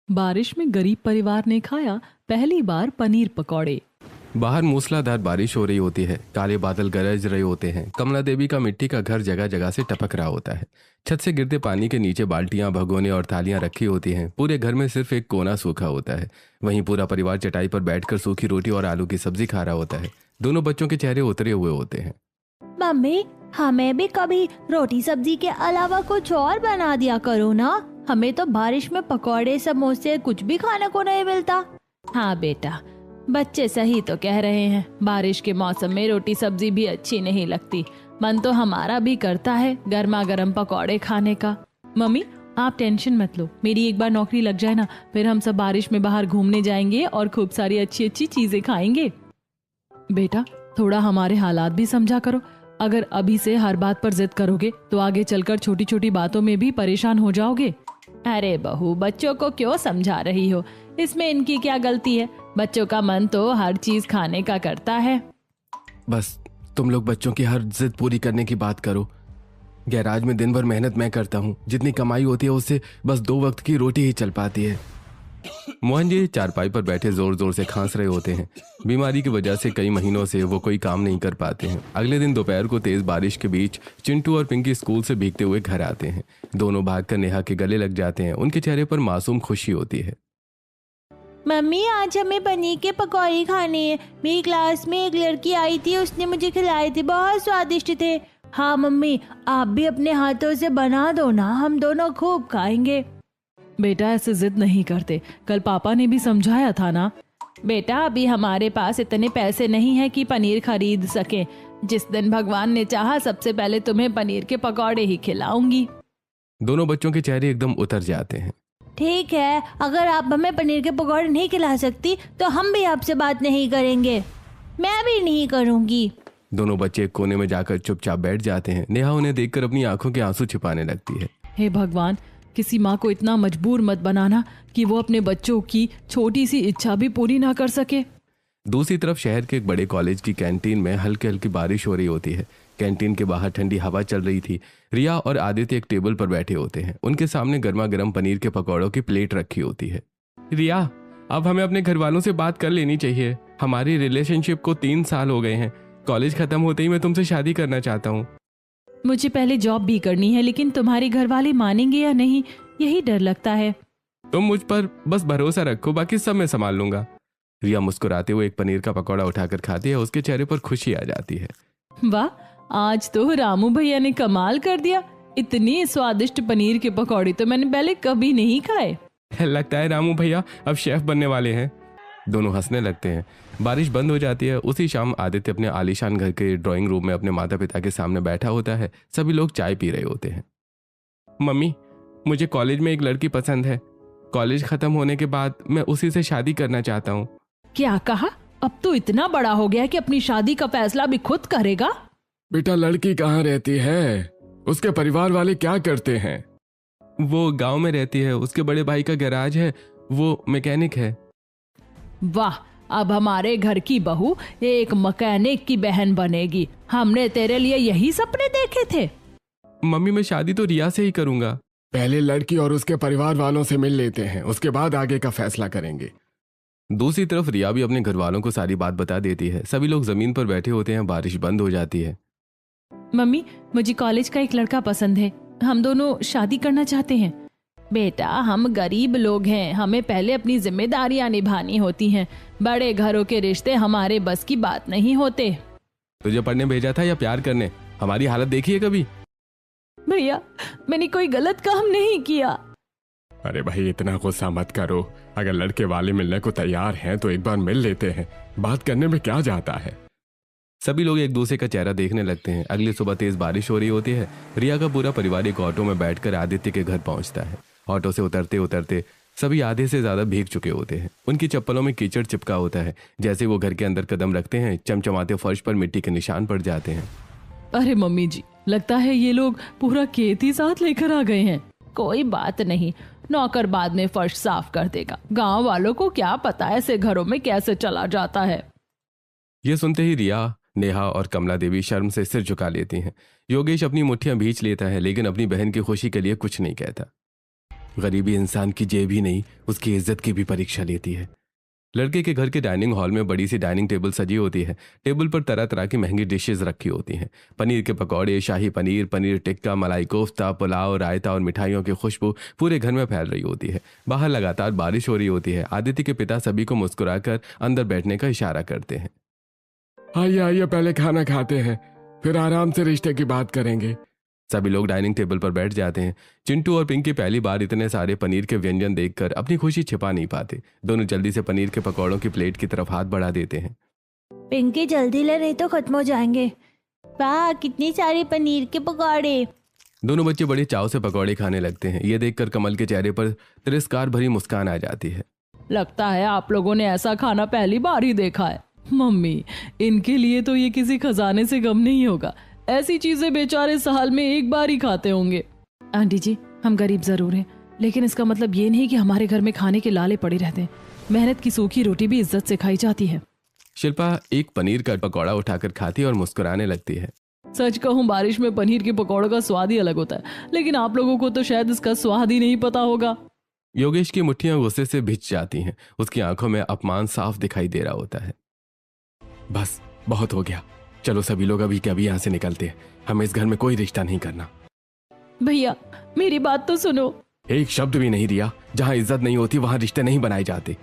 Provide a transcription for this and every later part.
बारिश में गरीब परिवार ने खाया पहली बार पनीर पकौड़े। बाहर मूसलाधार बारिश हो रही होती है, काले बादल गरज रहे होते हैं। कमला देवी का मिट्टी का घर जगह जगह से टपक रहा होता है। छत से गिरते पानी के नीचे बाल्टियां, भगोने और थालियां रखी होती हैं। पूरे घर में सिर्फ एक कोना सूखा होता है। वहीं पूरा परिवार चटाई पर बैठकर सूखी रोटी और आलू की सब्जी खा रहा होता है। दोनों बच्चों के चेहरे उतरे हुए होते हैं। मम्मी, हमें भी कभी रोटी सब्जी के अलावा कुछ और बना दिया करो ना। हमें तो बारिश में पकौड़े समोसे कुछ भी खाने को नहीं मिलता। हाँ बेटा, बच्चे सही तो कह रहे हैं। बारिश के मौसम में रोटी सब्जी भी अच्छी नहीं लगती। मन तो हमारा भी करता है गर्मा गर्म पकौड़े खाने का। मम्मी, आप टेंशन मत लो, मेरी एक बार नौकरी लग जाए ना, फिर हम सब बारिश में बाहर घूमने जाएंगे और खूब सारी अच्छी अच्छी चीजें खाएंगे। बेटा, थोड़ा हमारे हालात भी समझा करो। अगर अभी से हर बात पर जिद करोगे तो आगे चलकर छोटी छोटी बातों में भी परेशान हो जाओगे। अरे बहू, बच्चों को क्यों समझा रही हो? इसमें इनकी क्या गलती है? बच्चों का मन तो हर चीज खाने का करता है। बस तुम लोग बच्चों की हर जिद पूरी करने की बात करो। गैराज में दिन भर मेहनत मैं करता हूँ। जितनी कमाई होती है उससे बस 2 वक्त की रोटी ही चल पाती है। मोहन जी चारपाई पर बैठे जोर जोर से खांस रहे होते हैं। बीमारी की वजह से कई महीनों से वो कोई काम नहीं कर पाते हैं। अगले दिन दोपहर को तेज बारिश के बीच चिंटू और पिंकी स्कूल से भीगते हुए घर आते हैं। दोनों भागकर नेहा के गले लग जाते हैं। उनके चेहरे पर मासूम खुशी होती है। मम्मी, आज हमें पनीर के पकौड़े खाने हैं। मेरी क्लास में एक लड़की आई थी, उसने मुझे खिलाए थे, बहुत स्वादिष्ट थे। हाँ मम्मी, आप भी अपने हाथों से बना दो ना, हम दोनों खूब खाएंगे। बेटा, ऐसे जिद नहीं करते, कल पापा ने भी समझाया था ना। बेटा, अभी हमारे पास इतने पैसे नहीं है कि पनीर खरीद सके। जिस दिन भगवान ने चाहा सबसे पहले तुम्हें पनीर के पकौड़े ही खिलाऊंगी। दोनों बच्चों के चेहरे एकदम उतर जाते हैं। ठीक है, अगर आप हमें पनीर के पकौड़े नहीं खिला सकती तो हम भी आपसे बात नहीं करेंगे। मैं भी नहीं करूंगी। दोनों बच्चे एक कोने में जाकर चुपचाप बैठ जाते हैं। नेहा उन्हें देखकर अपनी आंखों के आंसू छिपाने लगती है। हे भगवान, किसी माँ को इतना मजबूर मत बनाना कि वो अपने बच्चों की छोटी सी इच्छा भी पूरी ना कर सके। दूसरी तरफ शहर के एक बड़े कॉलेज की कैंटीन में हल्की हल्की बारिश हो रही होती है। कैंटीन के बाहर ठंडी हवा चल रही थी। रिया और आदित्य एक टेबल पर बैठे होते हैं। उनके सामने गर्मा गर्म पनीर के पकौड़ों की प्लेट रखी होती है। रिया, अब हमें अपने घर वालों से बात कर लेनी चाहिए। हमारी रिलेशनशिप को 3 साल हो गए हैं। कॉलेज खत्म होते ही मैं तुमसे शादी करना चाहता हूँ। मुझे पहले जॉब भी करनी है, लेकिन तुम्हारे घर वाले मानेंगे या नहीं, यही डर लगता है। तुम मुझ पर बस भरोसा रखो, बाकी सब मैं संभाल लूंगा। रिया मुस्कुराते हुए एक पनीर का पकौड़ा उठाकर खाती है। उसके चेहरे पर खुशी आ जाती है। वाह, आज तो रामू भैया ने कमाल कर दिया। इतनी स्वादिष्ट पनीर के पकौड़े तो मैंने पहले कभी नहीं खाए। लगता है रामू भैया अब शेफ बनने वाले हैं। दोनों हंसने लगते हैं। बारिश बंद हो जाती है। उसी शाम आदित्य अपने आलीशान घर के ड्राइंग रूम में अपने माता पिता के सामने बैठा होता है। सभी लोग चाय पी रहे होते हैं। मम्मी, मुझे कॉलेज में एक लड़की पसंद है। कॉलेज खत्म होने के बाद मैं उसी से शादी करना चाहता हूँ। क्या कहा? अब तो इतना बड़ा हो गया कि अपनी शादी का फैसला भी खुद करेगा। बेटा, लड़की कहाँ रहती है? उसके परिवार वाले क्या करते हैं? वो गांव में रहती है। उसके बड़े भाई का गैराज है, वो मैकेनिक है। वाह, अब हमारे घर की बहू एक मैकेनिक की बहन बनेगी। हमने तेरे लिए यही सपने देखे थे। मम्मी, मैं शादी तो रिया से ही करूंगा। पहले लड़की और उसके परिवार वालों से मिल लेते हैं, उसके बाद आगे का फैसला करेंगे। दूसरी तरफ रिया भी अपने घर वालों को सारी बात बता देती है। सभी लोग जमीन पर बैठे होते हैं। बारिश बंद हो जाती है। मम्मी, मुझे कॉलेज का एक लड़का पसंद है। हम दोनों शादी करना चाहते हैं। बेटा, हम गरीब लोग हैं, हमें पहले अपनी जिम्मेदारियां निभानी होती हैं। बड़े घरों के रिश्ते हमारे बस की बात नहीं होते। तुझे पढ़ने भेजा था या प्यार करने? हमारी हालत देखी है कभी? भैया, मैंने कोई गलत काम नहीं किया। अरे भाई, इतना गुस्सा मत करो। अगर लड़के वाले मिलने को तैयार हैं तो एक बार मिल लेते हैं। बात करने में क्या जाता है। सभी लोग एक दूसरे का चेहरा देखने लगते हैं। अगली सुबह तेज बारिश हो रही होती है। रिया का पूरा परिवार एक ऑटो में बैठकर आदित्य के घर पहुंचता है। ऑटो से उतरते उतरते सभी आधे से ज्यादा भीग चुके होते हैं। उनकी चप्पलों में कीचड़ चिपका होता है। जैसे वो घर के अंदर कदम रखते हैं, चमचमाते फर्श पर मिट्टी के निशान पड़ जाते हैं। अरे मम्मी जी, लगता है ये लोग पूरा खेत ही साथ लेकर आ गए हैं। कोई बात नहीं, नौकर बाद में फर्श साफ कर देगा। गांव वालों को क्या पता ऐसे घरों में कैसे चला जाता है। ये सुनते ही रिया, नेहा और कमला देवी शर्म से सिर झुका लेती हैं। योगेश अपनी मुट्ठियां भींच लेता है, लेकिन अपनी बहन की खुशी के लिए कुछ नहीं कहता। गरीबी इंसान की जेब ही नहीं, उसकी इज्जत की भी परीक्षा लेती है। लड़के के घर के डाइनिंग हॉल में बड़ी सी डाइनिंग टेबल सजी होती है। टेबल पर तरह तरह की महंगी डिशेज रखी होती हैं। पनीर के पकौड़े, शाही पनीर, पनीर टिक्का, मलाई कोफ्ता, पुलाव, रायता और मिठाइयों की खुशबू पूरे घर में फैल रही होती है। बाहर लगातार बारिश हो रही होती है। आदित्य के पिता सभी को मुस्कुराकर अंदर बैठने का इशारा करते हैं। आइए आइए, पहले खाना खाते हैं, फिर आराम से रिश्ते की बात करेंगे। सभी लोग डाइनिंग टेबल पर बैठ जाते हैं। चिंटू और पिंकी पहली बार इतने सारे पनीर के व्यंजन देखकर अपनी खुशी छिपा नहीं पाते। दोनों जल्दी से पनीर के पकौड़ों की प्लेट की तरफ हाथ बढ़ा देते हैं। पिंकी जल्दी ले, नहीं तो खत्म हो जाएंगे। वाह, कितनी सारी पनीर के पकौड़े। दोनों बच्चे बड़े चाव से पकौड़े खाने लगते हैं। ये देखकर कमल के चेहरे पर तिरस्कार भरी मुस्कान आ जाती है। लगता है आप लोगों ने ऐसा खाना पहली बार ही देखा है। मम्मी, इनके लिए तो ये किसी खजाने से कम नहीं होगा। ऐसी चीजें बेचारे साल में एक बार ही खाते होंगे। आंटी जी, हम गरीब जरूर हैं, लेकिन इसका मतलब ये नहीं कि हमारे घर में खाने के लाले पड़े रहते हैं। मेहनत की सूखी रोटी भी इज्जत से खाई जाती है। शिल्पा एक पनीर का पकौड़ा उठाकर खाती है और मुस्कुराने लगती है। सच कहूँ, बारिश में पनीर के पकौड़ों का स्वाद ही अलग होता है, लेकिन आप लोगों को तो शायद इसका स्वाद ही नहीं पता होगा। योगेश की मुट्ठियां गुस्से से भिज जाती हैं। उसकी आंखों में अपमान साफ दिखाई दे रहा होता है। बस बहुत हो गया, चलो सभी लोग अभी के अभी यहाँ से निकलते हैं। हमें इस घर में कोई रिश्ता नहीं करना। भैया, मेरी बात तो सुनो। एक शब्द भी नहीं दिया। जहाँ इज्जत नहीं होती वहां रिश्ते नहीं बनाए जाते।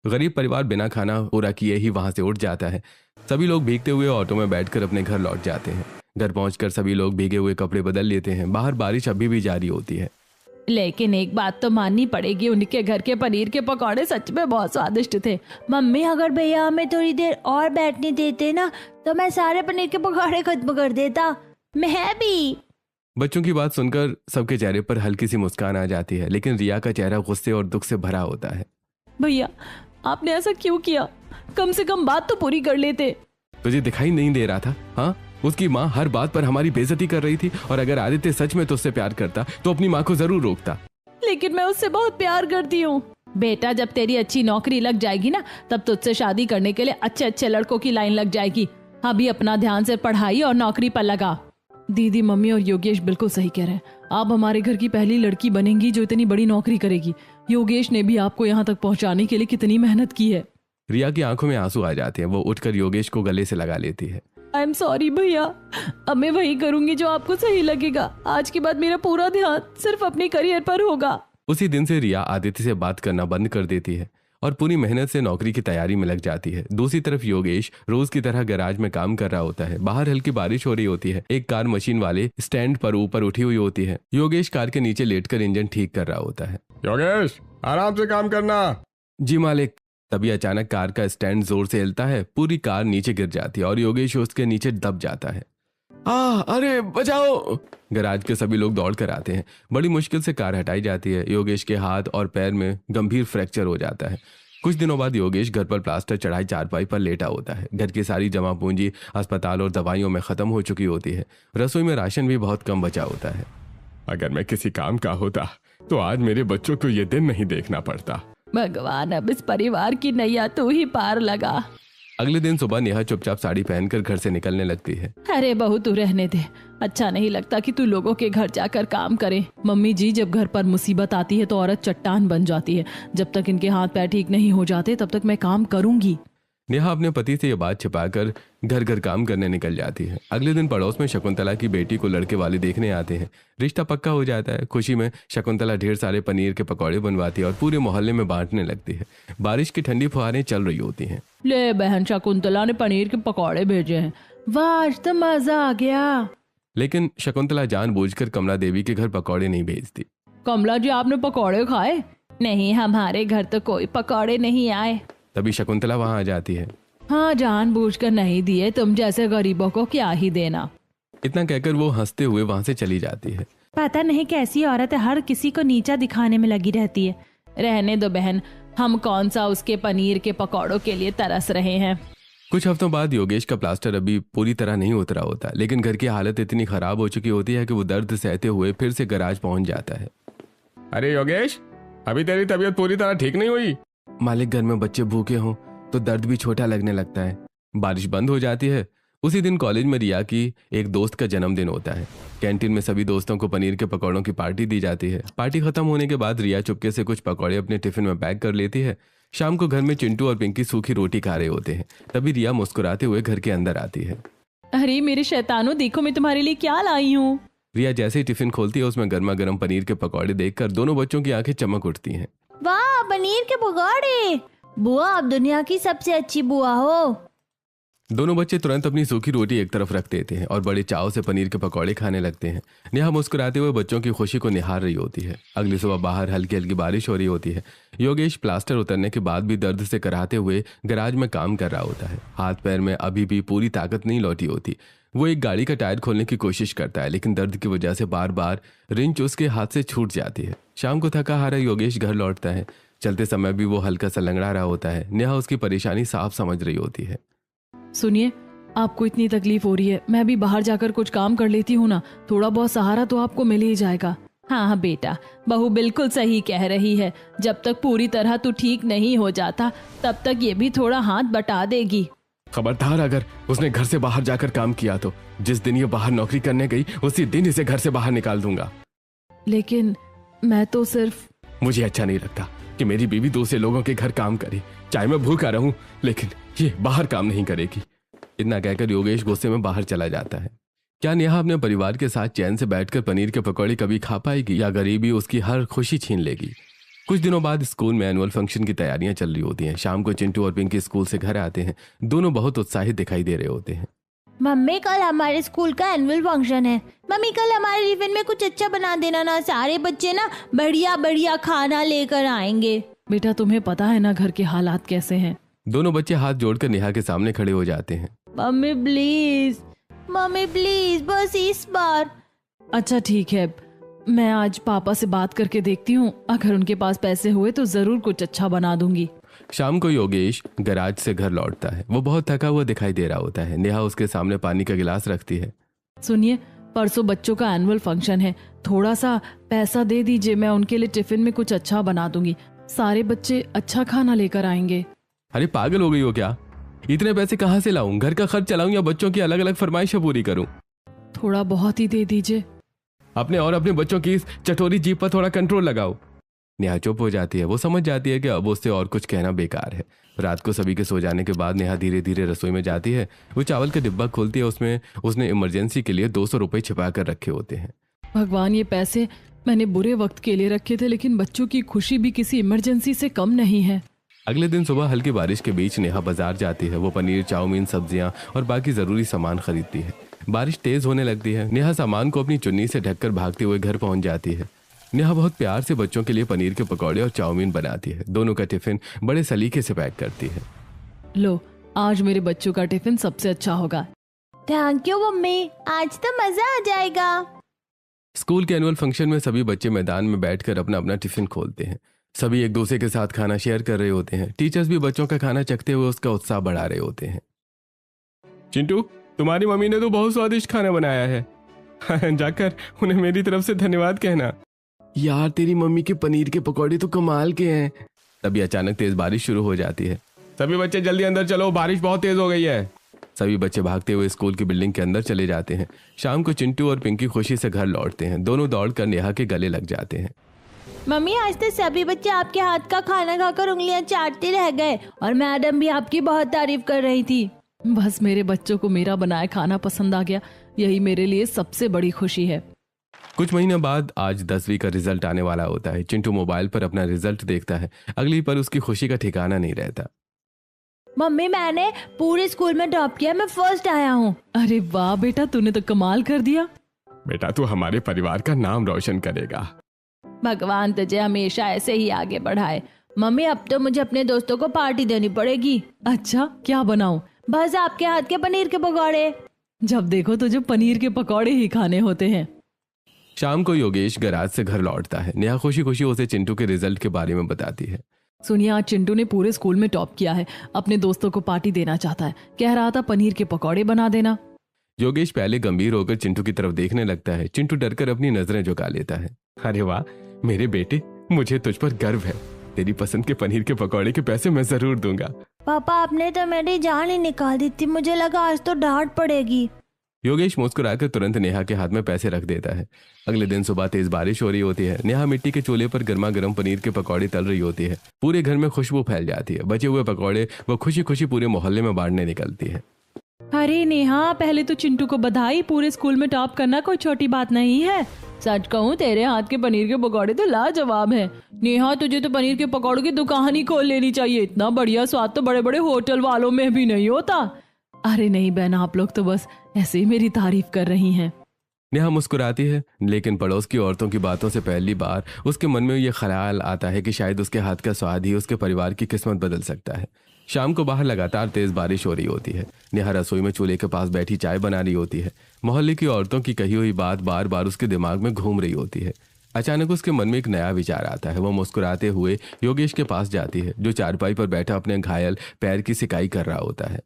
गरीब परिवार बिना खाना पूरा किए ही वहां से उठ जाता है। सभी लोग भीगते हुए ऑटो में बैठकर अपने घर लौट जाते हैं। घर पहुंचकर सभी लोग भीगे हुए कपड़े बदल लेते हैं। बाहर बारिश अभी भी जारी होती है। लेकिन एक बात तो माननी पड़ेगी, उनके घर के पनीर के पकौड़े सच में बहुत स्वादिष्ट थे। मम्मी, अगर भैया हमें थोड़ी देर और बैठने देते ना, तो मैं सारे पनीर के पकौड़े खत्म कर देता। मैं भी। बच्चों की बात सुनकर सबके चेहरे पर हल्की सी मुस्कान आ जाती है, लेकिन रिया का चेहरा गुस्से और दुख से भरा होता है। भैया, आपने ऐसा क्यों किया? कम से कम बात तो पूरी कर लेते। तुझे दिखाई नहीं दे रहा था? हाँ, उसकी माँ हर बात पर हमारी बेइज्जती कर रही थी, और अगर आदित्य सच में तुझसे प्यार करता तो अपनी माँ को जरूर रोकता। लेकिन मैं उससे बहुत प्यार करती हूँ। बेटा, जब तेरी अच्छी नौकरी लग जाएगी ना, तब तुझसे शादी करने के लिए अच्छे अच्छे लड़कों की लाइन लग जाएगी। अभी अपना ध्यान से पढ़ाई और नौकरी पर लगा। दीदी, मम्मी और योगेश बिल्कुल सही कह रहे हैं। आप हमारे घर की पहली लड़की बनेंगी जो इतनी बड़ी नौकरी करेगी। योगेश ने भी आपको यहाँ तक पहुँचाने के लिए कितनी मेहनत की है। रिया की आंखों में आंसू आ जाते हैं। वो उठकर योगेश को गले से लगा लेती है। आई एम सॉरी भैया, अब मैं वही करूंगी जो आपको सही लगेगा। आज के बाद मेरा पूरा ध्यान सिर्फ अपने करियर पर होगा। उसी दिन से रिया आदित्य से बात करना बंद कर देती है और पूरी मेहनत से नौकरी की तैयारी में लग जाती है। दूसरी तरफ योगेश रोज की तरह गैराज में काम कर रहा होता है। बाहर हल्की बारिश हो रही होती है। एक कार मशीन वाले स्टैंड पर ऊपर उठी हुई होती है। योगेश कार के नीचे लेटकर इंजन ठीक कर रहा होता है। योगेश, आराम से काम करना। जी मालिक। तभी अचानक कार का स्टैंड जोर से हिलता है। पूरी कार नीचे गिर जाती है और योगेश उसके नीचे दब जाता है। अरे बचाओ! गैराज के सभी लोग दौड़ कर आते हैं। बड़ी मुश्किल से कार हटाई जाती है। योगेश के हाथ और पैर में गंभीर फ्रैक्चर हो जाता है। कुछ दिनों बाद योगेश घर पर प्लास्टर चढ़ाई चारपाई पर लेटा होता है। घर की सारी जमा पूंजी अस्पताल और दवाइयों में खत्म हो चुकी होती है। रसोई में राशन भी बहुत कम बचा होता है। अगर मैं किसी काम का होता तो आज मेरे बच्चों को ये दिन नहीं देखना पड़ता। भगवान, अब इस परिवार की नैया तू ही पार लगा। अगले दिन सुबह नेहा चुपचाप साड़ी पहनकर घर से निकलने लगती है। अरे बहू, तू रहने दे। अच्छा नहीं लगता कि तू लोगों के घर जाकर काम करे। मम्मी जी, जब घर पर मुसीबत आती है तो औरत चट्टान बन जाती है। जब तक इनके हाथ पैर ठीक नहीं हो जाते तब तक मैं काम करूंगी। नेहा अपने पति से यह बात छिपाकर घर घर काम करने निकल जाती है। अगले दिन पड़ोस में शकुंतला की बेटी को लड़के वाले देखने आते हैं। रिश्ता पक्का हो जाता है। खुशी में शकुंतला ढेर सारे पनीर के पकौड़े बनवाती है और पूरे मोहल्ले में बांटने लगती है। बारिश की ठंडी फुहारें चल रही होती हैं। ले बहन, शकुंतला ने पनीर के पकौड़े भेजे हैं। वाह, आज तो मजा आ गया। लेकिन शकुंतला जानबूझकर कमला देवी के घर पकौड़े नहीं भेजती। कमला जी, आपने पकौड़े खाए? नहीं, हमारे घर तो कोई पकौड़े नहीं आए। तभी शकुंतला वहां आ जाती है। हाँ, जानबूझकर नहीं दिए। तुम जैसे गरीबों को क्या ही देना। इतना कहकर वो हंसते हुए वहां से चली जाती है। पता नहीं कैसी औरत है, हर किसी को नीचा दिखाने में लगी रहती है। रहने दो बहन, हम कौन सा उसके पनीर के पकौड़ों के लिए तरस रहे हैं। कुछ हफ्तों बाद योगेश का प्लास्टर अभी पूरी तरह नहीं उतरा होता, लेकिन घर की हालत इतनी खराब हो चुकी होती है कि वो दर्द सहते हुए फिर से गैराज पहुंच जाता है। अरे योगेश, अभी तेरी तबीयत पूरी तरह ठीक नहीं हुई। मालिक, घर में बच्चे भूखे हों तो दर्द भी छोटा लगने लगता है। बारिश बंद हो जाती है। उसी दिन कॉलेज में रिया की एक दोस्त का जन्मदिन होता है। कैंटीन में सभी दोस्तों को पनीर के पकौड़ों की पार्टी दी जाती है। पार्टी खत्म होने के बाद रिया चुपके से कुछ पकौड़े अपने टिफिन में पैक कर लेती है। शाम को घर में चिंटू और पिंकी सूखी रोटी खा रहे होते हैं। तभी रिया मुस्कुराते हुए घर के अंदर आती है। अरे मेरे शैतानों, देखो मैं तुम्हारे लिए क्या लाई हूँ। रिया जैसे ही टिफिन खोलती है उसमें गर्मा गर्म पनीर के पकौड़े देखकर दोनों बच्चों की आंखें चमक उठती हैं। वाह, पनीर के पकौड़े! बुआ, आप दुनिया की सबसे अच्छी बुआ हो। दोनों बच्चे तुरंत अपनी सूखी रोटी एक तरफ रख देते हैं और बड़े चाव से पनीर के पकौड़े खाने लगते हैं। नेहा मुस्कुराते हुए बच्चों की खुशी को निहार रही होती है। अगली सुबह बाहर हल्की हल्की बारिश हो रही होती है। योगेश प्लास्टर उतरने के बाद भी दर्द से कराहते हुए गैराज में काम कर रहा होता है। हाथ पैर में अभी भी पूरी ताकत नहीं लौटी होती। वो एक गाड़ी का टायर खोलने की कोशिश करता है, लेकिन दर्द की वजह से बार बार रिंच उसके हाथ से छूट जाती है। शाम को थका हारा योगेश घर लौटता है। चलते समय भी वो हल्का सा लंगड़ा रहा होता है। नेहा उसकी परेशानी साफ समझ रही होती है। सुनिए, आपको इतनी तकलीफ हो रही है, मैं भी बाहर जाकर कुछ काम कर लेती हूँ ना, थोड़ा बहुत सहारा तो आपको मिल ही जाएगा। हाँ बेटा, बहू बिल्कुल सही कह रही है। जब तक पूरी तरह तू ठीक नहीं हो जाता तब तक ये भी थोड़ा हाथ बटा देगी। खबरदार, अगर उसने घर से बाहर जाकर काम किया तो जिस दिन ये बाहर नौकरी करने गई उसी दिन इसे घर से बाहर निकाल दूंगा। लेकिन मैं तो सिर्फ... मुझे अच्छा नहीं लगता कि मेरी बीवी दूसरे लोगों के घर काम करे, चाहे मैं भूखा रहूं, लेकिन ये बाहर काम नहीं करेगी। इतना कहकर योगेश गुस्से में बाहर चला जाता है। क्या नेहा अपने परिवार के साथ चैन से बैठकर पनीर के पकौड़े कभी खा पाएगी या गरीबी उसकी हर खुशी छीन लेगी? कुछ दिनों बाद स्कूल में एनुअल फंक्शन की तैयारियां चल रही होती हैं। शाम को चिंटू और पिंकी स्कूल से घर आते हैं। दोनों बहुत उत्साहित दिखाई दे रहे होते हैं। मम्मी, कल हमारे स्कूल का एनुअल फंक्शन है। मम्मी, कल हमारे टिफिन में कुछ अच्छा बना देना ना, सारे बच्चे ना बढ़िया बढ़िया खाना लेकर आएंगे। बेटा, तुम्हें पता है ना घर के हालात कैसे हैं। दोनों बच्चे हाथ जोड़कर नेहा के सामने खड़े हो जाते हैं। मम्मी प्लीज, मम्मी प्लीज, बस इस बार। अच्छा ठीक है, मैं आज पापा से बात करके देखती हूँ, अगर उनके पास पैसे हुए तो जरूर कुछ अच्छा बना दूंगी। शाम को योगेश गैराज से घर लौटता है। वो बहुत थका हुआ दिखाई दे रहा होता है। नेहा उसके सामने पानी का गिलास रखती है। सुनिए, परसों बच्चों का एनुअल फंक्शन है, थोड़ा सा पैसा दे दीजिए, मैं उनके लिए टिफिन में कुछ अच्छा बना दूंगी। सारे बच्चे अच्छा खाना लेकर आएंगे। अरे पागल हो गई हो क्या? इतने पैसे कहाँ से लाऊं? घर का खर्च चलाऊं या बच्चों की अलग अलग फरमाइशें पूरी करूं? थोड़ा बहुत ही दे दीजिए। अपने और अपने बच्चों की इस चटोरी जीभ पर थोड़ा कंट्रोल लगाओ। नेहा चुप हो जाती है। वो समझ जाती है कि अब उससे और कुछ कहना बेकार है। रात को सभी के सो जाने के बाद नेहा धीरे धीरे रसोई में जाती है। वो चावल का डिब्बा खोलती है। उसमें उसने इमरजेंसी के लिए 200 रुपए छिपा कर रखे होते हैं। भगवान, ये पैसे मैंने बुरे वक्त के लिए रखे थे, लेकिन बच्चों की खुशी भी किसी इमरजेंसी से कम नहीं है। अगले दिन सुबह हल्की बारिश के बीच नेहा बाजार जाती है। वो पनीर, चाउमीन, सब्जियां और बाकी जरूरी सामान खरीदती है। बारिश तेज होने लगती है। नेहा सामान को अपनी चुन्नी से ढककर भागते हुए घर पहुंच जाती है। नेहा बहुत प्यार से बच्चों के लिए पनीर के पकौड़े और चाउमीन बनाती है। दोनों का टिफिन बड़े सलीके से पैक करती है। लो, आज मेरे बच्चों का टिफिन सबसे अच्छा होगा। थैंक यू मम्मी, आज तो मजा आ जाएगा। स्कूल के एनुअल फंक्शन में सभी बच्चे मैदान में बैठकर अपना अपना टिफिन खोलते हैं। सभी एक दूसरे के साथ खाना शेयर कर रहे होते हैं। टीचर्स भी बच्चों का खाना चखते हुए उसका उत्साह बढ़ा रहे होते हैं। चिंटू, तुम्हारी मम्मी ने तो बहुत स्वादिष्ट खाना बनाया है। जाकर उन्हें मेरी तरफ से धन्यवाद कहना। यार, तेरी मम्मी के पनीर के पकौड़े तो कमाल के हैं। तभी अचानक तेज बारिश शुरू हो जाती है। सभी बच्चे जल्दी अंदर चलो, बारिश बहुत तेज हो गई है। सभी बच्चे भागते हुए स्कूल की बिल्डिंग के अंदर चले जाते हैं। शाम को चिंटू और पिंकी खुशी से घर लौटते हैं। दोनों दौड़कर नेहा के गले लग जाते हैं। मम्मी, आज तो सभी बच्चे आपके हाथ का खाना खाकर उंगलियां चाटते रह गए और मैडम भी आपकी बहुत तारीफ कर रही थी। बस मेरे बच्चों को मेरा बनाया खाना पसंद आ गया, यही मेरे लिए सबसे बड़ी खुशी है। कुछ महीने बाद आज 10वीं का रिजल्ट आने वाला होता है। चिंटू मोबाइल पर अपना रिजल्ट देखता है। अगली पर उसकी खुशी का ठिकाना नहीं रहता। मम्मी, मैंने पूरे स्कूल में टॉप किया, मैं फर्स्ट आया हूँ। अरे वाह बेटा, तूने तो कमाल कर दिया। बेटा, तू हमारे परिवार का नाम रोशन करेगा। भगवान तुझे हमेशा ऐसे ही आगे बढ़ाए। मम्मी, अब तो मुझे अपने दोस्तों को पार्टी देनी पड़ेगी। अच्छा, क्या बनाऊं? बस आपके हाथ के पनीर के पकौड़े। जब देखो तुझे पनीर के पकौड़े ही खाने होते हैं। शाम को योगेश गैराज से घर लौटता है। नेहा खुशी खुशी उसे चिंटू के रिजल्ट के बारे में बताती है। सुनिए, आज चिंटू ने पूरे स्कूल में टॉप किया है, अपने दोस्तों को पार्टी देना चाहता है, कह रहा था पनीर के पकौड़े बना देना। योगेश पहले गंभीर होकर चिंटू की तरफ देखने लगता है। चिंटू डरकर अपनी नजरें झुका लेता है। अरे वाह मेरे बेटे, मुझे तुझ पर गर्व है। तेरी पसंद के पनीर के पकौड़े के पैसे मैं जरूर दूंगा। पापा आपने तो मेरी जान ही निकाल दी थी, मुझे लगा आज तो डांट पड़ेगी। योगेश मुस्कुराकर तुरंत नेहा के हाथ में पैसे रख देता है। अगले दिन सुबह तेज बारिश हो रही होती है। नेहा मिट्टी के चूल्हे पर गर्मा गर्म पनीर के पकौड़े तल रही होती है। पूरे घर में खुशबू फैल जाती है। बचे हुए पकौड़े वो खुशी खुशी पूरे मोहल्ले में बांटने निकलती है। अरे नेहा, पहले तो चिंटू को बधाई, पूरे स्कूल में टॉप करना कोई छोटी बात नहीं है। सच कहूँ तेरे हाथ के पनीर के पकौड़े तो लाजवाब है। नेहा, तुझे तो पनीर के पकौड़ों की दुकान ही खोल लेनी चाहिए। इतना बढ़िया स्वाद तो बड़े बड़े होटल वालों में भी नहीं होता। अरे नहीं बहन, आप लोग तो बस ऐसे ही मेरी तारीफ कर रही हैं। नेहा मुस्कुराती है, लेकिन पड़ोस की औरतों की बातों से पहली बार उसके मन में ये ख्याल आता है कि शायद उसके हाथ का स्वाद ही उसके परिवार की किस्मत बदल सकता है। शाम को बाहर लगातार तेज बारिश हो रही होती है। नेहा रसोई में चूल्हे के पास बैठी चाय बना रही होती है। मोहल्ले की औरतों की कही हुई बात बार बार उसके दिमाग में घूम रही होती है। अचानक उसके मन में एक नया विचार आता है। वो मुस्कुराते हुए योगेश के पास जाती है, जो चारपाई पर बैठा अपने घायल पैर की सिकाई कर रहा होता है।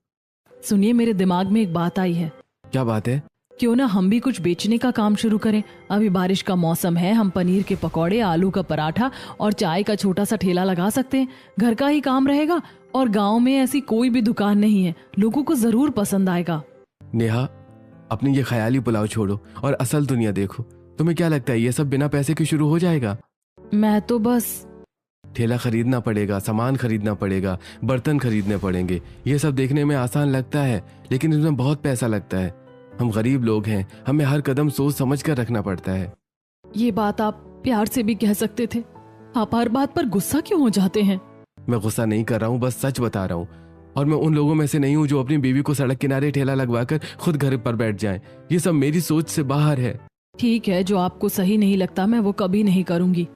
सुनिए, मेरे दिमाग में एक बात आई है। क्या बात है? क्यों ना हम भी कुछ बेचने का काम शुरू करें। अभी बारिश का मौसम है, हम पनीर के पकौड़े, आलू का पराठा और चाय का छोटा सा ठेला लगा सकते हैं। घर का ही काम रहेगा और गांव में ऐसी कोई भी दुकान नहीं है, लोगों को जरूर पसंद आएगा। नेहा, अपनी ये ख्याली पुलाव छोड़ो और असल दुनिया देखो। तुम्हें क्या लगता है ये सब बिना पैसे के शुरू हो जाएगा? मैं तो बस ठेला खरीदना पड़ेगा, सामान खरीदना पड़ेगा, बर्तन खरीदने पड़ेंगे। ये सब देखने में आसान लगता है, लेकिन इसमें बहुत पैसा लगता है। हम गरीब लोग हैं, हमें हर कदम सोच समझ कर रखना पड़ता है। ये बात आप प्यार से भी कह सकते थे। आप हर बात पर गुस्सा क्यों हो जाते हैं? मैं गुस्सा नहीं कर रहा हूँ, बस सच बता रहा हूँ। और मैं उन लोगों में से नहीं हूँ जो अपनी बीवी को सड़क किनारे ठेला लगवाकर खुद घर पर बैठ जाएं। ये सब मेरी सोच से बाहर है। ठीक है, जो आपको सही नहीं लगता मैं वो कभी नहीं करूंगी।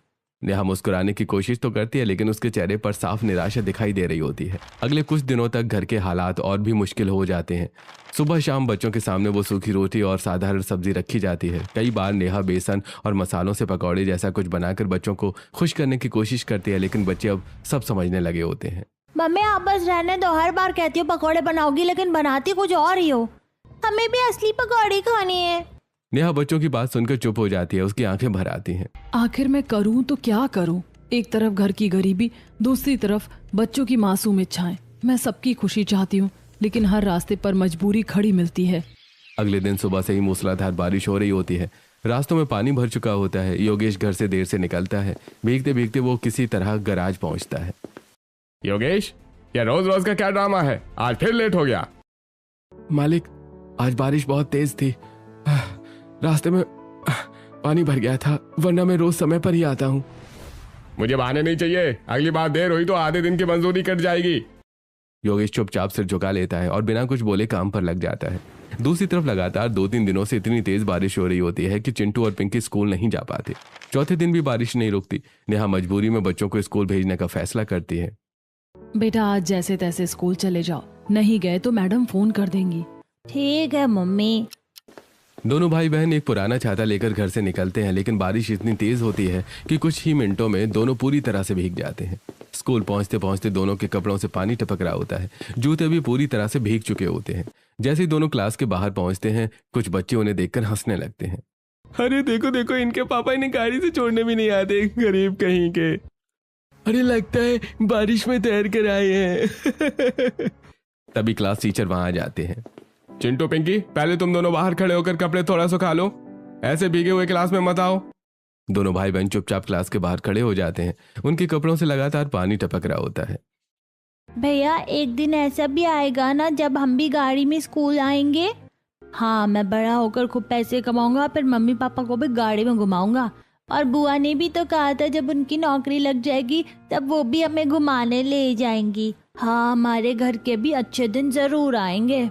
नेहा मुस्कुराने की कोशिश तो करती है, लेकिन उसके चेहरे पर साफ निराशा दिखाई दे रही होती है। अगले कुछ दिनों तक घर के हालात और भी मुश्किल हो जाते हैं। सुबह शाम बच्चों के सामने वो सूखी रोटी और साधारण सब्जी रखी जाती है। कई बार नेहा बेसन और मसालों से पकौड़े जैसा कुछ बनाकर बच्चों को खुश करने की कोशिश करती है, लेकिन बच्चे अब सब समझने लगे होते हैं। मम्मी आप बस रहने दो, हर बार कहती हो पकौड़े बनाओगी लेकिन बनाती कुछ और ही हो। हमें भी असली पकौड़े खानी है। नेहा बच्चों की बात सुनकर चुप हो जाती है। उसकी आंखें भर आती हैं। आखिर मैं करूं तो क्या करूं? एक तरफ घर की गरीबी, दूसरी तरफ बच्चों की मासूम इच्छाएं। मैं सबकी खुशी चाहती हूं, लेकिन हर रास्ते पर मजबूरी खड़ी मिलती है। अगले दिन सुबह से ही मूसलाधार बारिश हो रही होती है। रास्तों में पानी भर चुका होता है। योगेश घर से देर से निकलता है। भीगते भीगते वो किसी तरह गैराज पहुंचता है। योगेश, ये रोज रोज का क्या ड्रामा है? आज फिर लेट हो गया। मालिक, आज बारिश बहुत तेज थी। रास्ते में पानी भर गया था, वरना मैं रोज समय पर ही आता हूँ। मुझे बहाने नहीं चाहिए। अगली बार देर हुई तो आधे दिन की मंजूरी कट जाएगी। योगेश चुपचाप सिर झुका लेता है और बिना कुछ बोले काम पर लग जाता है। दूसरी तरफ लगातार 2-3 दिनों से इतनी तेज बारिश हो रही होती है कि चिंटू और पिंकी स्कूल नहीं जा पाते। चौथे दिन भी बारिश नहीं रुकती। नेहा मजबूरी में बच्चों को स्कूल भेजने का फैसला करती है। बेटा, आज जैसे तैसे स्कूल चले जाओ, नहीं गए तो मैडम फोन कर देंगी। ठीक है मम्मी। दोनों भाई बहन एक पुराना छाता लेकर घर से निकलते हैं, लेकिन बारिश इतनी तेज होती है कि कुछ ही मिनटों में दोनों पूरी तरह से भीग जाते हैं। स्कूल पहुंचते पहुंचते दोनों के कपड़ों से पानी टपक रहा होता है। जूते भी पूरी तरह से भीग चुके होते हैं। जैसे ही दोनों क्लास के बाहर पहुंचते हैं, कुछ बच्चे उन्हें देखकर हंसने लगते हैं। अरे देखो देखो, इनके पापा इन्हें गाड़ी से छोड़ने भी नहीं आते, गरीब कहीं के। अरे लगता है बारिश में तैर कर आए हैं। तभी क्लास टीचर वहां आ जाते हैं। चिंटू, पिंकी, पहले तुम दोनों बाहर खड़े होकर कपड़े थोड़ा सुखा लो। ऐसे भीगे हुए क्लास में मत आओ। दोनों भाई बहन चुपचाप क्लास के बाहर खड़े हो जाते हैं। उनके कपड़ों से लगातार पानी टपक रहा होता है। भैया, एक दिन ऐसा भी आएगा ना जब हम भी गाड़ी में स्कूल आएंगे। हाँ, मैं बड़ा होकर खूब पैसे कमाऊंगा, फिर मम्मी पापा को भी गाड़ी में घुमाऊंगा। और बुआ ने भी तो कहा था जब उनकी नौकरी लग जाएगी तब वो भी हमें घुमाने ले जाएंगी। हाँ, हमारे घर के भी अच्छे दिन जरूर आएंगे।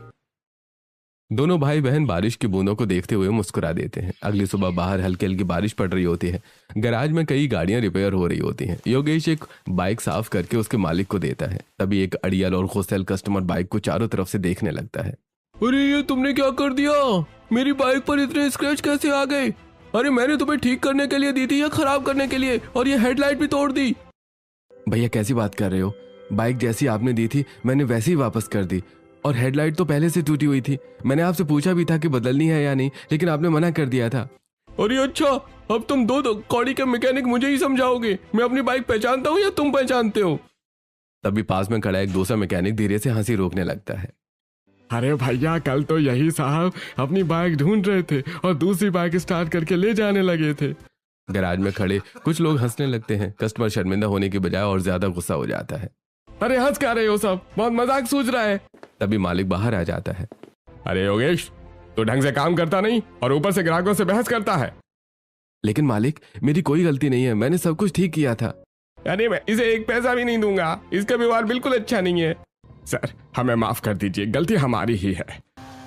दोनों भाई बहन बारिश की बूंदों को देखते हुए मुस्कुरा देते हैं। अगली सुबह बाहर हल्की हल्की बारिश पड़ रही होती है। गैराज में कई गाड़ियां रिपेयर हो रही होती हैं। योगेश एक बाइक साफ करके उसके मालिक को देता है। तभी एक अड़ियल और गुस्सैल कस्टमर बाइक को चारों तरफ से देखने लगता है। अरे ये तुमने क्या कर दिया? मेरी बाइक पर इतने स्क्रैच कैसे आ गए? अरे मैंने तुम्हें ठीक करने के लिए दी थी या खराब करने के लिए? और ये हेडलाइट भी तोड़ दी। भैया कैसी बात कर रहे हो? बाइक जैसी आपने दी थी मैंने वैसी ही वापस कर दी, और हेडलाइट तो पहले से टूटी हुई थी। मैंने आपसे पूछा भी था कि बदलनी है या नहीं, लेकिन आपने मना कर दिया था। अरे अच्छा, अब तुम दो कौड़ी के मैकेनिक मुझे ही समझाओगे? मैं अपनी बाइक पहचानता हूँ या तुम पहचानते हो? तभी पास में खड़ा एक दूसरा मैकेनिक धीरे से हंसी रोकने लगता है। अरे भैया, कल तो यही साहब अपनी बाइक ढूंढ रहे थे और दूसरी बाइक स्टार्ट करके ले जाने लगे थे। गैराज में खड़े कुछ लोग हंसने लगते हैं। कस्टमर शर्मिंदा होने की बजाय और ज्यादा गुस्सा हो जाता है। अरे हंस क्या रहे हो सब, बहुत मजाक सूझ रहा है। तभी मालिक बाहर आ जाता है। अरे योगेश, तू ढंग से काम करता नहीं और ऊपर से ग्राहकों से बहस करता है। लेकिन मालिक, मेरी कोई गलती नहीं है, मैंने सब कुछ ठीक किया था। अरे मैं इसे एक पैसा भी नहीं दूंगा, इसका व्यवहार बिल्कुल अच्छा नहीं है। सर, हमें माफ कर दीजिए, गलती हमारी ही है।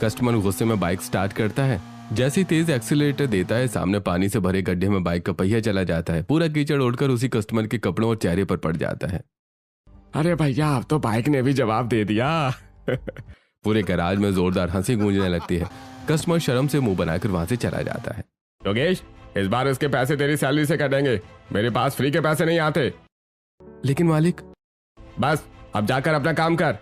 कस्टमर गुस्से में बाइक स्टार्ट करता है। जैसे ही तेज एक्सीलरेटर देता है, सामने पानी से भरे गड्ढे में बाइक का पहिया चला जाता है। पूरा कीचड़ उड़कर उसी कस्टमर के कपड़ों और चेहरे पर पड़ जाता है। अरे भैया, अब तो बाइक ने भी जवाब दे दिया। पूरे गैराज में जोरदार हंसी गूंजने लगती है। कस्टमर शर्म से मुंह बनाकर वहां से चला जाता है। योगेश, इस बार इसके पैसे तेरी सैलरी से कटेंगे, मेरे पास फ्री के पैसे नहीं आते। लेकिन मालिक। बस अब जाकर अपना काम कर।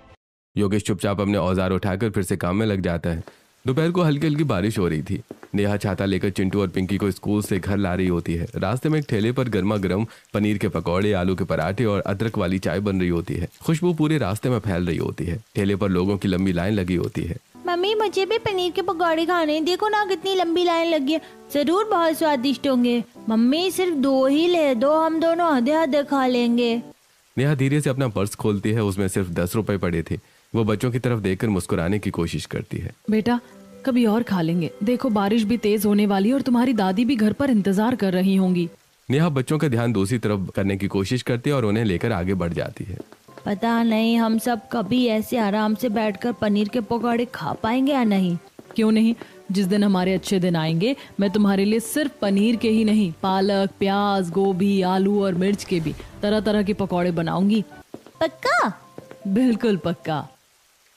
योगेश चुपचाप अपने औजार उठाकर फिर से काम में लग जाता है। दोपहर को हल्की हल्की बारिश हो रही थी। नेहा छाता लेकर चिंटू और पिंकी को स्कूल से घर ला रही होती है। रास्ते में एक ठेले पर गर्मा गर्म पनीर के पकौड़े, आलू के पराठे और अदरक वाली चाय बन रही होती है। खुशबू पूरे रास्ते में फैल रही होती है। ठेले पर लोगों की लंबी लाइन लगी होती है। मम्मी, मुझे भी पनीर के पकौड़े खाने हैं, देखो ना कितनी लंबी लाइन लगी है, जरूर बहुत स्वादिष्ट होंगे। मम्मी, सिर्फ 2 ही ले दो, हम दोनों आधे आधे खा लेंगे। नेहा धीरे से अपना पर्स खोलती है। उसमें सिर्फ 10 रुपए पड़े थे। वो बच्चों की तरफ देखकर मुस्कुराने की कोशिश करती है। बेटा, कभी और खा लेंगे, देखो बारिश भी तेज होने वाली है और तुम्हारी दादी भी घर पर इंतजार कर रही होंगी। नेहा बच्चों का ध्यान दूसरी तरफ करने की कोशिश करती है और उन्हें लेकर आगे बढ़ जाती है। पता नहीं हम सब कभी ऐसे आराम से बैठकर पनीर के पकौड़े खा पाएंगे या नहीं। क्यों नहीं, जिस दिन हमारे अच्छे दिन आएंगे मैं तुम्हारे लिए सिर्फ पनीर के ही नहीं, पालक, प्याज, गोभी, आलू और मिर्च के भी तरह तरह के पकौड़े बनाऊंगी। पक्का? बिल्कुल पक्का।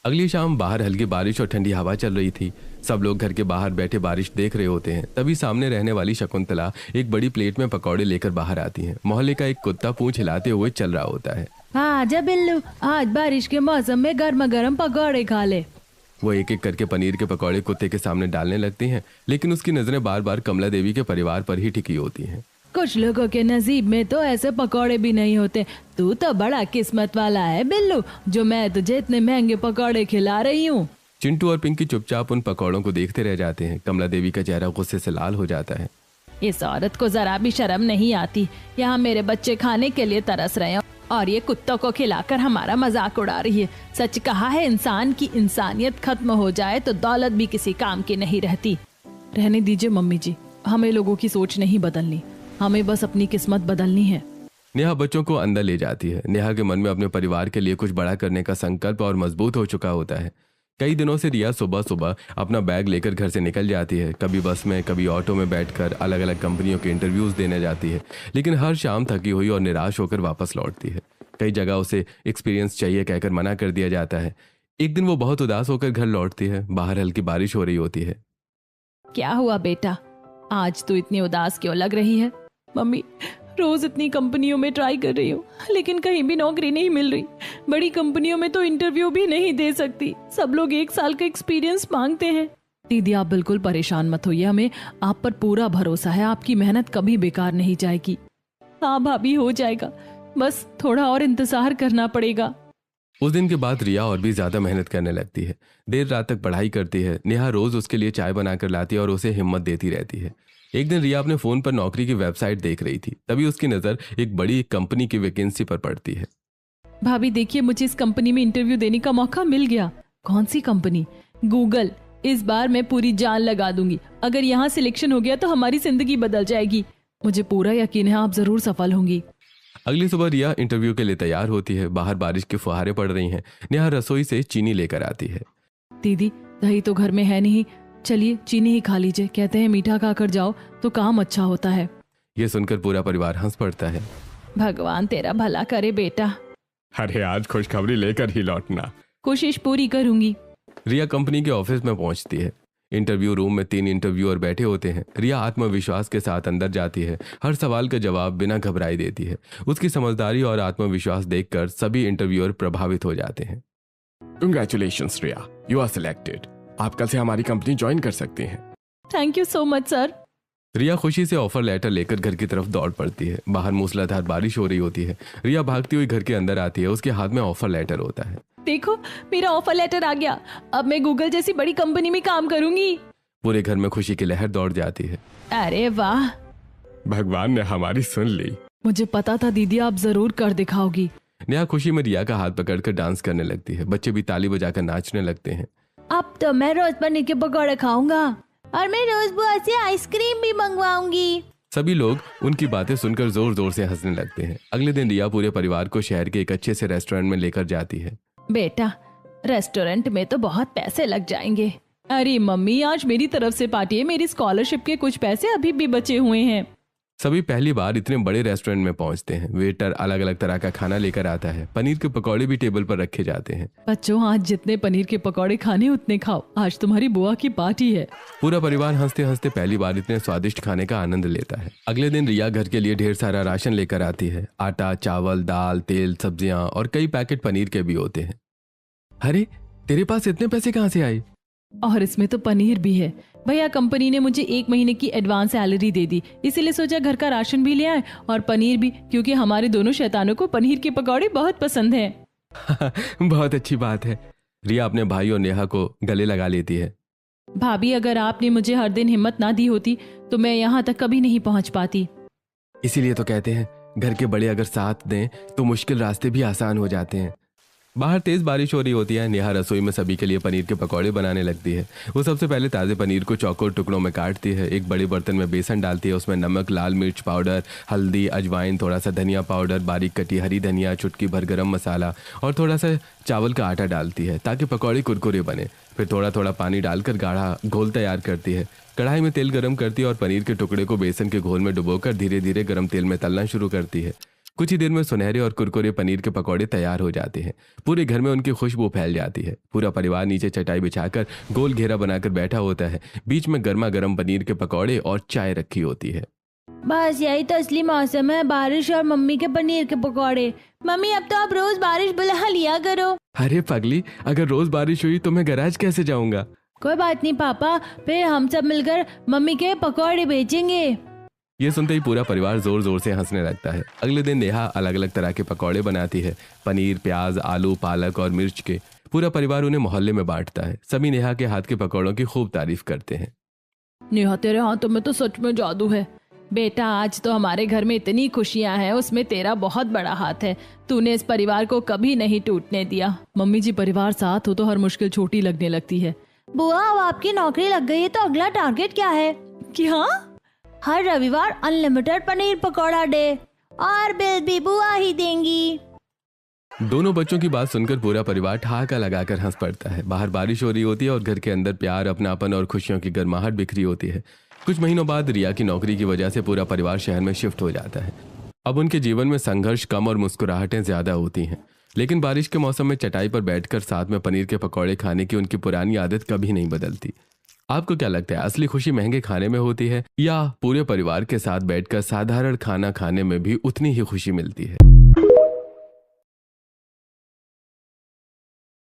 अगली शाम बाहर हल्की बारिश और ठंडी हवा चल रही थी। सब लोग घर के बाहर बैठे बारिश देख रहे होते हैं। तभी सामने रहने वाली शकुंतला एक बड़ी प्लेट में पकौड़े लेकर बाहर आती हैं। मोहल्ले का एक कुत्ता पूंछ हिलाते हुए चल रहा होता है। आजा बिल्लू, आज बारिश के मौसम में गर्मा गर्म पकौड़े खा ले। वो एक एक करके पनीर के पकौड़े कुत्ते के सामने डालने लगती हैं, लेकिन उसकी नजरें बार बार कमला देवी के परिवार पर ही टिकी होती हैं। कुछ लोगों के नसीब में तो ऐसे पकौड़े भी नहीं होते। तू तो बड़ा किस्मत वाला है बिल्लू, जो मैं तुझे इतने महंगे पकौड़े खिला रही हूँ। चिंटू और पिंकी चुपचाप उन पकौड़ों को देखते रह जाते हैं। कमला देवी का चेहरा गुस्से से लाल हो जाता है। इस औरत को जरा भी शर्म नहीं आती। यहाँ मेरे बच्चे खाने के लिए तरस रहे हैं और ये कुत्तों को खिलाकर हमारा मजाक उड़ा रही है। सच कहा है, इंसान की इंसानियत खत्म हो जाए तो दौलत भी किसी काम की नहीं रहती। रहने दीजिए मम्मी जी, हमें लोगों की सोच नहीं बदलनी, हमें बस अपनी किस्मत बदलनी है। नेहा बच्चों को अंदर ले जाती है। नेहा के मन में अपने परिवार के लिए कुछ बड़ा करने का संकल्प और मजबूत हो चुका होता है। कई दिनों से रिया सुबह सुबह अपना बैग लेकर घर से निकल जाती है। कभी बस में, कभी ऑटो में बैठकर अलग अलग कंपनियों के इंटरव्यूज देने जाती है, लेकिन हर शाम थकी हुई और निराश होकर वापस लौटती है। कई जगह उसे एक्सपीरियंस चाहिए कहकर मना कर दिया जाता है। एक दिन वो बहुत उदास होकर घर लौटती है। बाहर हल्की बारिश हो रही होती है। क्या हुआ बेटा, आज तू इतनी उदास क्यों लग रही है? मम्मी, रोज इतनी कंपनियों में ट्राई कर रही हूँ, लेकिन कहीं भी नौकरी नहीं मिल रही। बड़ी कंपनियों में तो इंटरव्यू भी नहीं दे सकती, सब लोग 1 साल का एक्सपीरियंस मांगते हैं। दीदी, आप बिल्कुल परेशान मत होइए, हमें आप पर पूरा भरोसा है, आपकी मेहनत कभी बेकार नहीं जाएगी। हाँ भाभी, हो जाएगा, बस थोड़ा और इंतजार करना पड़ेगा। उस दिन के बाद रिया और भी ज्यादा मेहनत करने लगती है। देर रात तक पढ़ाई करती है। नेहा रोज उसके लिए चाय बनाकर लाती है और उसे हिम्मत देती रहती है। एक दिन रिया अपने फोन पर नौकरी की वेबसाइट देख रही थी। तभी उसकी नजर एक बड़ी कंपनी की वैकेंसी पर पड़ती है। भाभी देखिए, मुझे इस कंपनी में इंटरव्यू देने का मौका मिल गया। कौन सी कंपनी? गूगल। इस बार मैं पूरी जान लगा दूंगी। अगर यहाँ सिलेक्शन हो गया तो हमारी जिंदगी बदल जाएगी। मुझे पूरा यकीन है आप जरूर सफल होंगी। अगली सुबह रिया इंटरव्यू के लिए तैयार होती है। बाहर बारिश की फुहारें पड़ रही हैं। नेहा रसोई से चीनी लेकर आती है। दीदी, दही तो घर में है नहीं, चलिए चीनी ही खा लीजिए। कहते हैं मीठा खाकर जाओ तो काम अच्छा होता है। ये सुनकर पूरा परिवार हंस पड़ता है। भगवान तेरा भला करे बेटा। अरे आज खुशखबरी लेकर ही लौटना। कोशिश पूरी करूंगी। रिया कंपनी के ऑफिस में पहुंचती है। इंटरव्यू रूम में 3 इंटरव्यूअर बैठे होते हैं। रिया आत्मविश्वास के साथ अंदर जाती है। हर सवाल का जवाब बिना घबराए देती है। उसकी समझदारी और आत्मविश्वास देखकर सभी इंटरव्यूअर प्रभावित हो जाते हैं। Congratulations Riya, you are selected. आप कल से हमारी कंपनी ज्वाइन कर सकते हैं। Thank you so much sir. Riya खुशी से ऑफर लेटर लेकर घर की तरफ दौड़ पड़ती है। बाहर मूसलाधार बारिश हो रही होती है। रिया भागती हुई घर के अंदर आती है। उसके हाथ में ऑफर लेटर होता है। देखो, मेरा ऑफर लेटर आ गया। अब मैं गूगल जैसी बड़ी कंपनी में काम करूंगी। पूरे घर में खुशी की लहर दौड़ जाती है। अरे वाह, भगवान ने हमारी सुन ली। मुझे पता था दीदी आप जरूर कर दिखाओगी। नेहा खुशी में रिया का हाथ पकड़कर डांस करने लगती है। बच्चे भी ताली बजाकर नाचने लगते हैं। अब तो मैं रोज पनीर के पकौड़े खाऊंगा और मैं रोज बुआ से आइसक्रीम भी मंगवाऊंगी। सभी लोग उनकी बातें सुनकर जोर जोर से हंसने लगते हैं। अगले दिन रिया पूरे परिवार को शहर के एक अच्छे से रेस्टोरेंट में लेकर जाती है। बेटा, रेस्टोरेंट में तो बहुत पैसे लग जाएंगे। अरे मम्मी, आज मेरी तरफ से पार्टी है। मेरी स्कॉलरशिप के कुछ पैसे अभी भी बचे हुए हैं। सभी पहली बार इतने बड़े रेस्टोरेंट में पहुंचते हैं। वेटर अलग अलग तरह का खाना लेकर आता है। पनीर के पकौड़े भी टेबल पर रखे जाते हैं। बच्चों, आज जितने पनीर के पकौड़े खाने उतने खाओ। आज तुम्हारी बुआ की पार्टी है। पूरा परिवार हंसते हंसते पहली बार इतने स्वादिष्ट खाने का आनंद लेता है। अगले दिन रिया घर के लिए ढेर सारा राशन लेकर आती है। आटा, चावल, दाल, तेल, सब्जियां और कई पैकेट पनीर के भी होते हैं। अरे, तेरे पास इतने पैसे कहाँ से आए? और इसमें तो पनीर भी है। भैया, कंपनी ने मुझे 1 महीने की एडवांस सैलरी दे दी, इसीलिए सोचा घर का राशन भी ले आए और पनीर भी, क्योंकि हमारे दोनों शैतानों को पनीर के पकौड़े बहुत पसंद हैं। बहुत अच्छी बात है। रिया अपने भाई और नेहा को गले लगा लेती है। भाभी, अगर आपने मुझे हर दिन हिम्मत ना दी होती तो मैं यहाँ तक कभी नहीं पहुँच पाती। इसीलिए तो कहते हैं, घर के बड़े अगर साथ दें तो मुश्किल रास्ते भी आसान हो जाते हैं। बाहर तेज बारिश हो रही होती है। नेहा रसोई में सभी के लिए पनीर के पकौड़े बनाने लगती है। वो सबसे पहले ताज़े पनीर को चौकोर टुकड़ों में काटती है। एक बड़े बर्तन में बेसन डालती है। उसमें नमक, लाल मिर्च पाउडर, हल्दी, अजवाइन, थोड़ा सा धनिया पाउडर, बारीक कटी हरी धनिया, चुटकी भर गरम मसाला और थोड़ा सा चावल का आटा डालती है ताकि पकौड़े कुरकुरे बने। फिर थोड़ा थोड़ा पानी डालकर गाढ़ा घोल तैयार करती है। कढ़ाई में तेल गरम करती है और पनीर के टुकड़े को बेसन के घोल में डुबोकर धीरे धीरे गरम तेल में तलना शुरू करती है। कुछ ही देर में सुनहरे और कुरकुरे पनीर के पकौड़े तैयार हो जाते हैं। पूरे घर में उनकी खुशबू फैल जाती है। पूरा परिवार नीचे चटाई बिछाकर गोल घेरा बनाकर बैठा होता है। बीच में गर्मा गर्म पनीर के पकौड़े और चाय रखी होती है। बस यही तो असली मौसम है, बारिश और मम्मी के पनीर के पकौड़े। मम्मी, अब तो आप रोज बारिश बुला लिया करो। अरे पगली, अगर रोज बारिश हुई तो मैं गैराज कैसे जाऊंगा? कोई बात नहीं पापा, फिर हम सब मिलकर मम्मी के पकौड़े बेचेंगे। ये सुनते ही पूरा परिवार जोर जोर से हंसने लगता है। अगले दिन नेहा अलग अलग तरह के पकौड़े बनाती है। पनीर, प्याज, आलू, पालक और मिर्च के। पूरा परिवार उन्हें मोहल्ले में बांटता है। सभी नेहा के हाथ के पकौड़ों की खूब तारीफ करते हैं। नेहा, तेरे हाथों में तो सच में जादू है। बेटा, आज तो हमारे घर में इतनी खुशियां हैं, उसमें तेरा बहुत बड़ा हाथ है। तूने इस परिवार को कभी नहीं टूटने दिया। मम्मी जी, परिवार साथ हो तो हर मुश्किल छोटी लगने लगती है। बुआ, अब आपकी नौकरी लग गई है तो अगला टारगेट क्या है? कि हाँ, हर रविवार अनलिमिटेड पनीर पकौड़ा डे और बिल भी बुआ ही देंगी। दोनों बच्चों की बात सुनकर पूरा परिवार ठहाका लगाकर हंस पड़ता है। बाहर बारिश हो रही होती है और घर के अंदर प्यार, अपनापन और खुशियों की गर्माहट बिखरी होती है। कुछ महीनों बाद रिया की नौकरी की वजह से पूरा परिवार शहर में शिफ्ट हो जाता है। अब उनके जीवन में संघर्ष कम और मुस्कुराहटें ज्यादा होती हैं। लेकिन बारिश के मौसम में चटाई पर बैठकर साथ में पनीर के पकौड़े खाने की उनकी पुरानी आदत कभी नहीं बदलती। आपको क्या लगता है, असली खुशी महंगे खाने में होती है या पूरे परिवार के साथ बैठकर साधारण खाना खाने में भी उतनी ही खुशी मिलती है?